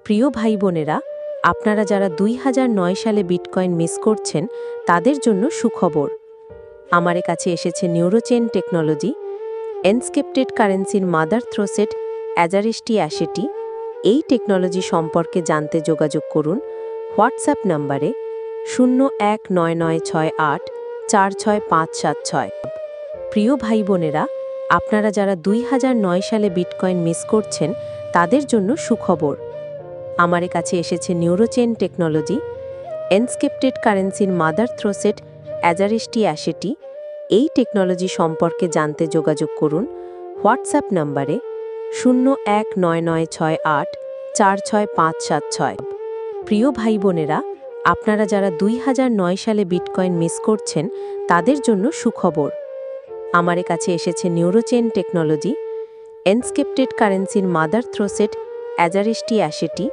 প্রিয় ভাই বোনেরা, আপনারা যারা ২০০৯ সালে বিটকয়েন মিস করছেন তাদের জন্য সুখবর। আমার কাছে এসেছে নিউরোচেন টেকনোলজি এনস্ক্রিপ্টেড কারেন্সির মাদার থ্রোসেট অ্যাজারেস্টি অ্যাশেটি। এই টেকনোলজি সম্পর্কে জানতে যোগাযোগ করুন হোয়াটসঅ্যাপ নম্বরে 019968465576। প্রিয় ভাই বোনেরা, আপনারা যারা ২০০৯ সালে বিটকয়েন মিস করছেন তাদের জন্য সুখবর। আমার কাছে এসেছে নিউরোচেন টেকনোলজি এনস্ক্রিপ্টেড কারেন্সির মাদার থ্রোসেট অ্যাজারেস্টি অ্যাশেটি। এই টেকনোলজি সম্পর্কে জানতে যোগাযোগ করুন হোয়াটসঅ্যাপ নম্বরে 019968465576। প্রিয় ভাই বোনেরা, আপনারা যারা ২০০৯ সালে বিটকয়েন মিস করছেন তাদের জন্য সুখবর। আমার কাছে এসেছে নিউরোচেন টেকনোলজি এনস্ক্রিপ্টেড কারেন্সির মাদার থ্রোসেট অ্যাজারেস্টি অ্যাশেটি।